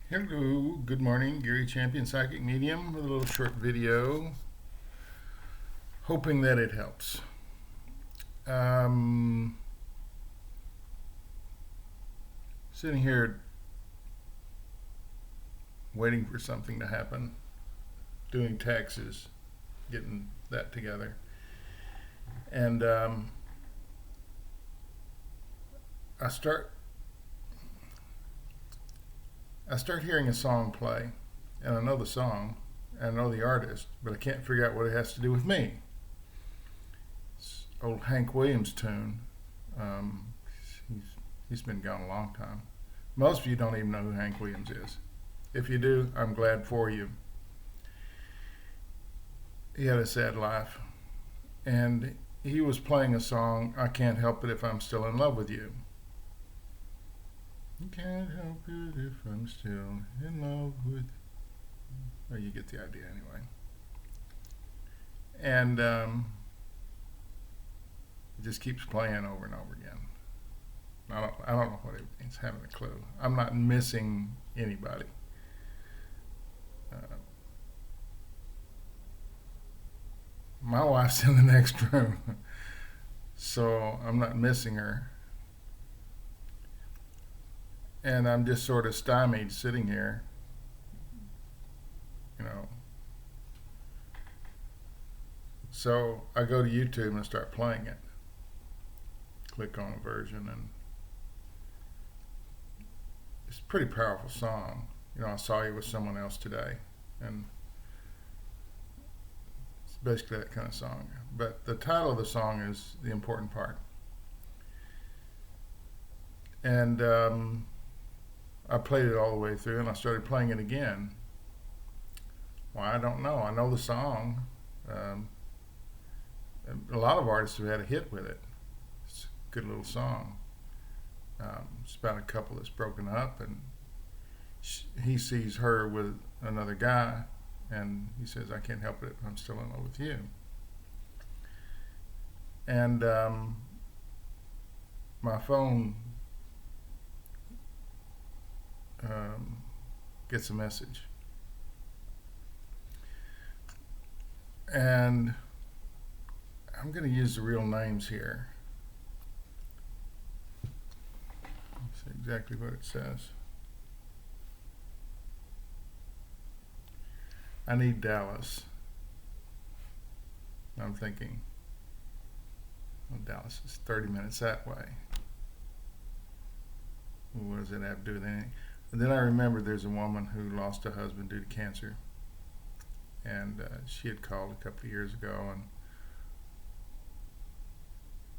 Hello, good morning. Gary Champion, Psychic Medium, with a little short video, hoping that it helps. Um, Sitting here waiting for something to happen, doing taxes, getting that together. And I start I start hearing a song play, and I know the song, and I know the artist, but I can't figure out what it has to do with me. It's old Hank Williams tune. Um, he's he's been gone a long time. Most of you don't even know who Hank Williams is. If you do, I'm glad for you. He had a sad life, and he was playing a song, I Can't Help It If I'm Still in Love with You. I can't help it if I'm still in love with. Well, you get the idea anyway. And it just keeps playing over and over again. I don't know what it means. Having a clue. I'm not missing anybody. Uh, my wife's in the next room, so I'm not missing her. And I'm just sort of stymied sitting here, you know. So I go to YouTube and start playing it. Click on a version, and it's a pretty powerful song. I saw you with someone else today, and it's basically that kind of song. But the title of the song is the important part. And I played it all the way through, and I started playing it again. Why, I don't know. I know the song. Um, a lot of artists have had a hit with it. It's a good little song. It's about a couple that's broken up, and he sees her with another guy, and he says, I can't help it if I'm still in love with you. And my phone gets a message. And I'm going to use the real names here. See exactly what it says. I need Dallas. I'm thinking, well, Dallas is 30 minutes that way. What does it have to do with anything? And then I remembered there's a woman who lost a husband due to cancer. And she had called a couple of years ago, and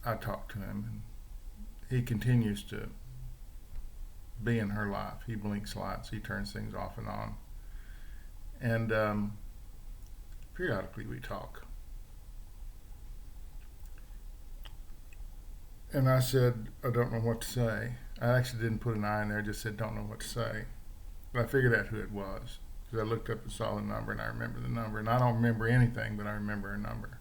I talked to him, and he continues to be in her life. He blinks lights, he turns things off and on. And periodically we talk. And I said, I don't know what to say. I actually didn't put an I in there, I just said, don't know what to say. But I figured out who it was, because I looked up and saw the number, and I remember the number. And I don't remember anything, but I remember a number.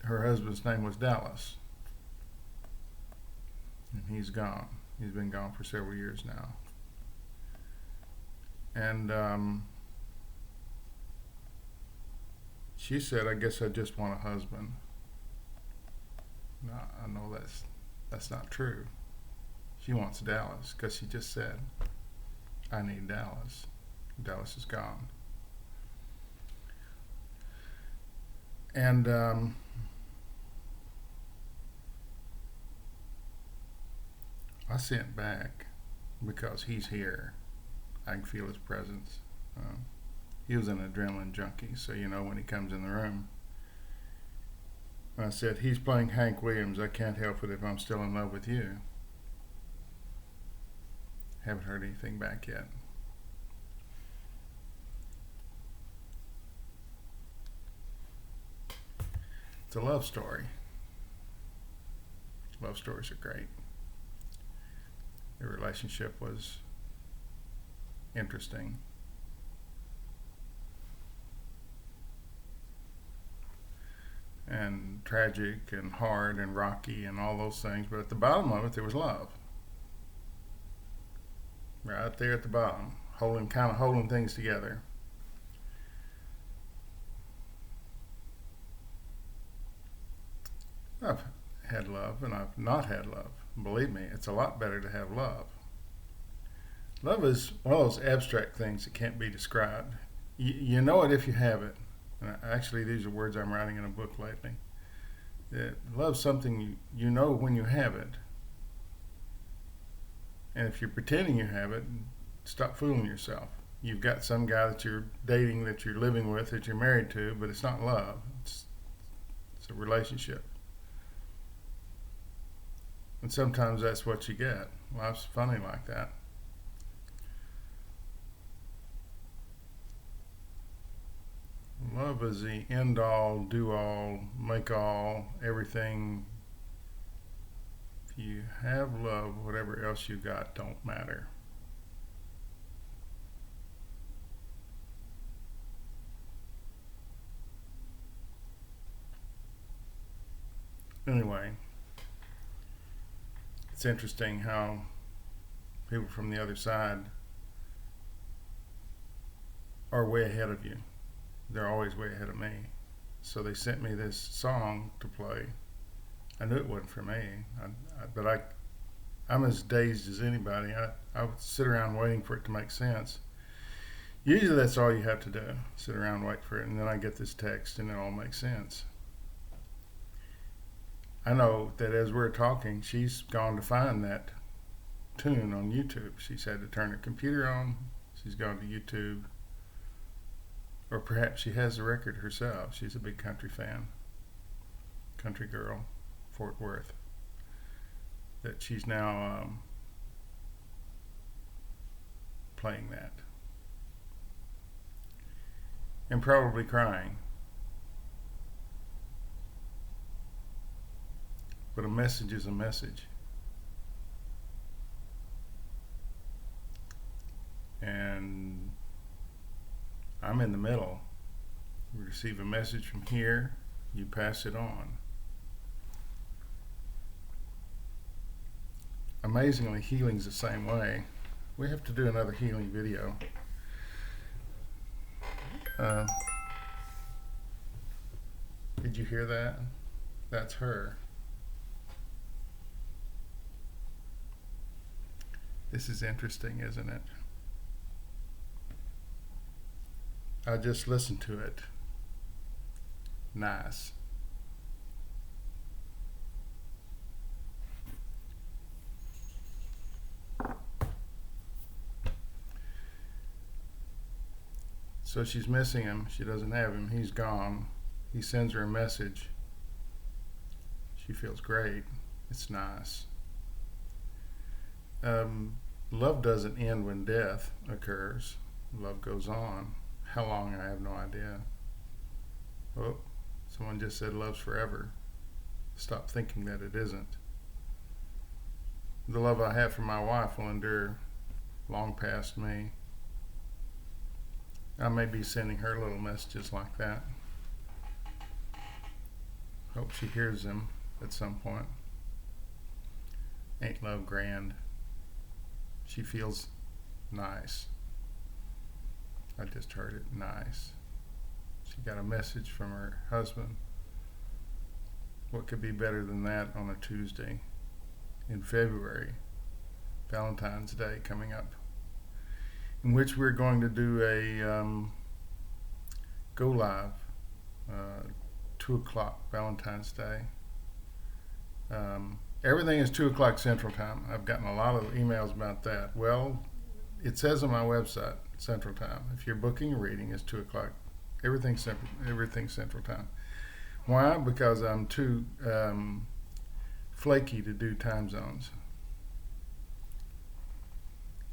Her husband's name was Dallas, and he's gone. He's been gone for several years now. And she said, I guess I just want a husband. No, I know that's not true. She wants Dallas, because she just said, I need Dallas. Dallas is gone. And I sent back, because he's here. I can feel his presence. He was an adrenaline junkie, so when he comes in the room. I said, he's playing Hank Williams, I can't help it if I'm still in love with you. Haven't heard anything back yet. It's a love story. Love stories are great. The relationship was interesting. and tragic and hard and rocky and all those things. But at the bottom of it, there was love. Right there at the bottom, kind of holding things together. I've had love and I've not had love. Believe me, it's a lot better to have love. Love is one of those abstract things that can't be described. You know it if you have it. And actually, these are words I'm writing in a book lately. Love's something you know when you have it. And if you're pretending you have it, stop fooling yourself. You've got some guy that you're dating, that you're living with, that you're married to, but it's not love. It's a relationship. And sometimes that's what you get. Life's funny like that. Love is the end all, do all, make all, everything. If you have love, whatever else you got don't matter. Anyway, it's interesting how people from the other side are way ahead of you. They're always way ahead of me. So they sent me this song to play. I knew it wasn't for me, but I'm as dazed as anybody. I would sit around waiting for it to make sense. Usually that's all you have to do, sit around and wait for it, and then I get this text and it all makes sense. I know that as we're talking, she's gone to find that tune on YouTube. She's had to turn her computer on. She's gone to YouTube. Or perhaps she has the record herself. She's a big country fan. Country girl, Fort Worth. That she's now playing that. And probably crying. But a message is a message. And I'm in the middle. You receive a message from here, you pass it on. Amazingly, healing's the same way. We have to do another healing video. Did you hear that? That's her. This is interesting, isn't it? I just listened to it. Nice. So she's missing him. She doesn't have him. He's gone. He sends her a message. She feels great. It's nice. Love doesn't end when death occurs. Love goes on. How long, I have no idea. Oh, someone just said love's forever. Stop thinking that it isn't. The love I have for my wife will endure long past me. I may be sending her little messages like that. Hope she hears them at some point. Ain't love grand? She feels nice. I just heard it, nice. She got a message from her husband. What could be better than that on a Tuesday in February? Valentine's Day coming up, in which we're going to do a go live, 2 o'clock Valentine's Day. Everything is 2 o'clock Central Time. I've gotten a lot of emails about that. Well, it says on my website, Central Time. If you're booking a reading, it's 2 o'clock. Everything Central Time. Why? Because I'm too flaky to do time zones.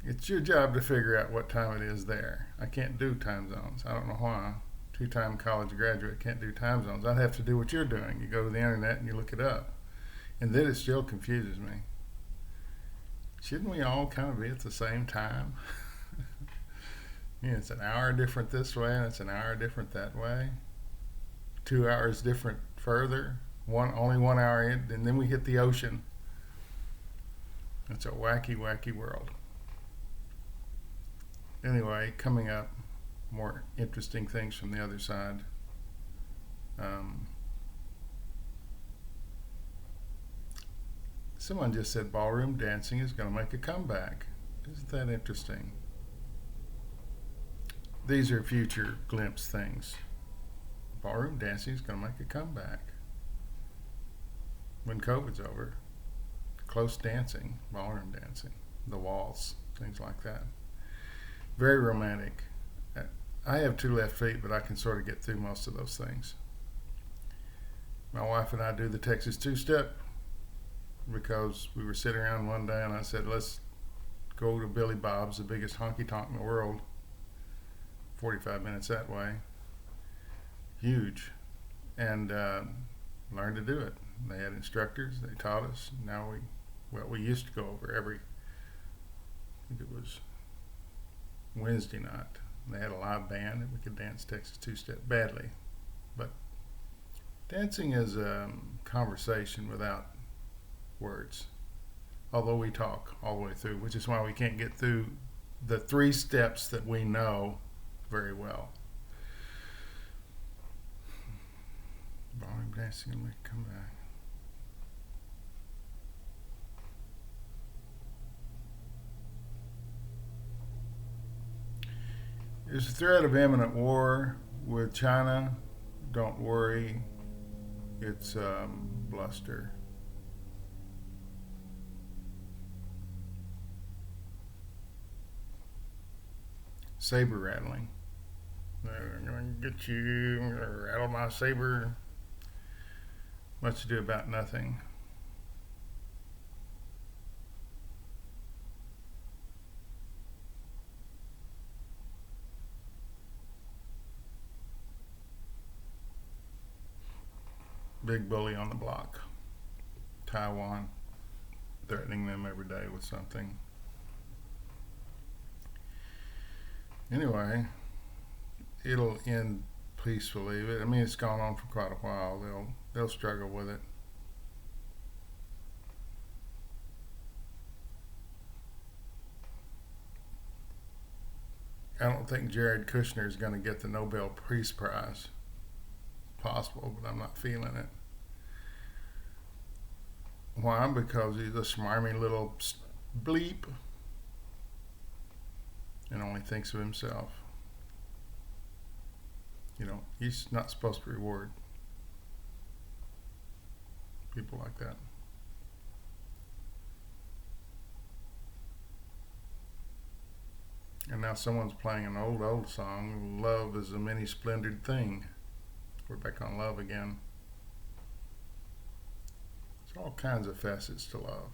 It's your job to figure out what time it is there. I can't do time zones. I don't know why. Two-time college graduate can't do time zones. I'd have to do what you're doing. You go to the internet and you look it up. And then it still confuses me. Shouldn't we all kind of be at the same time? It's an hour different this way and it's an hour different that way. 2 hours different further. Only 1 hour in, and then we hit the ocean. It's a wacky, wacky world. Anyway, coming up, more interesting things from the other side. Someone just said ballroom dancing is going to make a comeback. Isn't that interesting? These are future glimpse things. Ballroom dancing is going to make a comeback when COVID's over. Close dancing, ballroom dancing, the waltz, things like that. Very romantic. I have 2 left feet, but I can sort of get through most of those things. My wife and I do the Texas two-step because we were sitting around one day and I said, let's go to Billy Bob's, the biggest honky-tonk in the world. 45 minutes that way. Huge. And learned to do it. They had instructors. They taught us. Now we used to go over every, I think it was Wednesday night. They had a live band and we could dance Texas two-step badly. But dancing is a conversation without words. Although we talk all the way through, which is why we can't get through the 3 steps that we know very well. Ballroom dancing and we come back. There's a threat of imminent war with China. Don't worry, it's bluster. Saber rattling. I'm going to get you, I'm going to rattle my saber. Much ado about nothing. Big bully on the block. Taiwan, threatening them every day with something. Anyway, it'll end peacefully. I mean, it's gone on for quite a while. They'll struggle with it. I don't think Jared Kushner is going to get the Nobel Peace Prize. Possible, but I'm not feeling it. Why? Because he's a smarmy little bleep and only thinks of himself. You know, he's not supposed to reward people like that. And now someone's playing an old song, Love is a Many Splendored Thing. We're back on love again. There's all kinds of facets to love.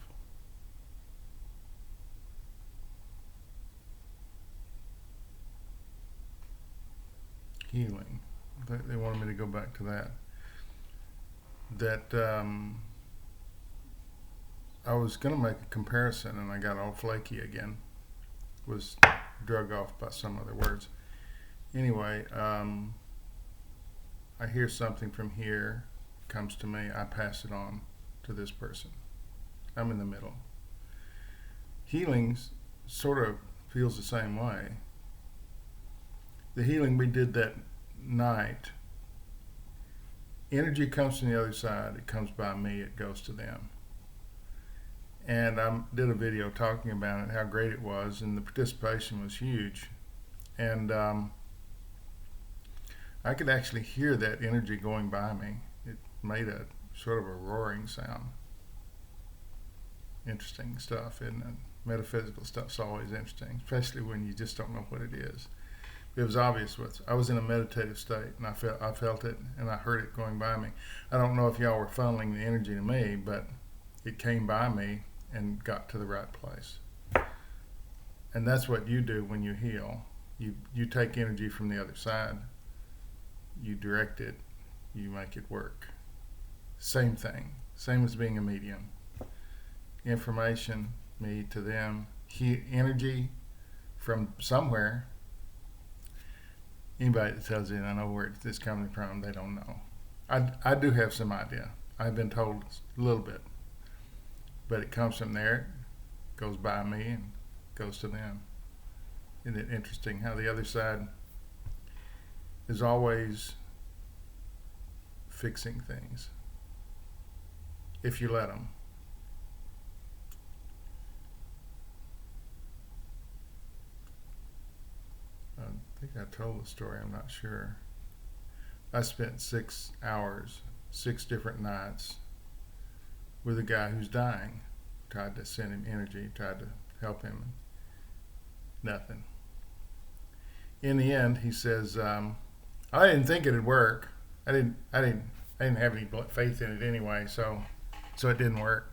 Healing. They wanted me to go back to that. I was going to make a comparison and I got all flaky again. Was drug off by some other words. Anyway, I hear something from here, comes to me, I pass it on to this person. I'm in the middle. Healing sort of feels the same way. The healing we did that night, energy comes from the other side, it comes by me, it goes to them. And I did a video talking about it, how great it was, and the participation was huge. And I could actually hear that energy going by me. It made a sort of a roaring sound. Interesting stuff, isn't it? Metaphysical stuff's always interesting, especially when you just don't know what it is. It was obvious. I was in a meditative state, and I felt it, and I heard it going by me. I don't know if y'all were funneling the energy to me, but it came by me and got to the right place. And that's what you do when you heal. You take energy from the other side, you direct it, you make it work. Same thing, same as being a medium. Information, me to them, energy from somewhere. Anybody that tells you I know where it's coming from, they don't know. I do have some idea. I've been told a little bit, but it comes from there, goes by me, and goes to them. Isn't it interesting how the other side is always fixing things if you let them? I think I told the story, I'm not sure. I spent 6 hours, 6 different nights with a guy who's dying. Tried to send him energy, tried to help him. Nothing. In the end, he says, "I didn't think it'd work. I didn't have any faith in it anyway, so it didn't work."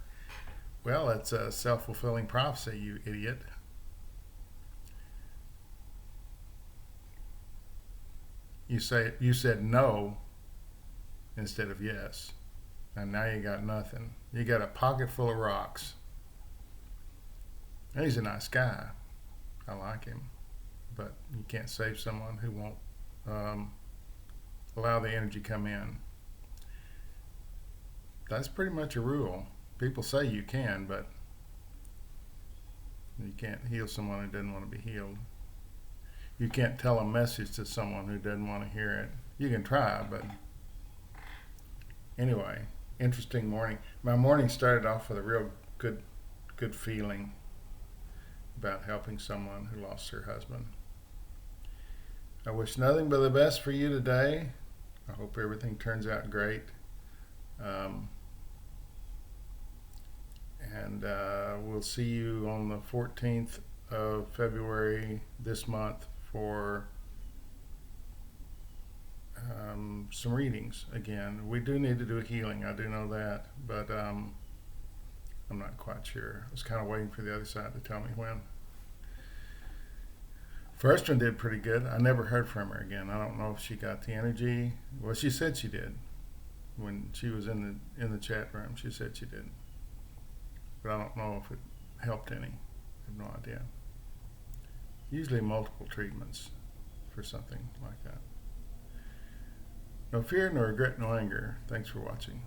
Well, it's a self-fulfilling prophecy, you idiot. You said no instead of yes, and now you got nothing. You got a pocket full of rocks. And he's a nice guy. I like him, but you can't save someone who won't allow the energy come in. That's pretty much a rule. People say you can, but you can't heal someone who doesn't want to be healed. You can't tell a message to someone who doesn't want to hear it. You can try, but anyway, interesting morning. My morning started off with a real good feeling about helping someone who lost her husband. I wish nothing but the best for you today. I hope everything turns out great. And we'll see you on the 14th of February this month for some readings again. We do need to do a healing, I do know that, but I'm not quite sure. I was kind of waiting for the other side to tell me when. First one did pretty good. I never heard from her again. I don't know if she got the energy. Well, she said she did. When she was in the chat room, she said she did. But I don't know if it helped any. I have no idea. Usually multiple treatments for something like that. No fear, no regret, no anger. Thanks for watching.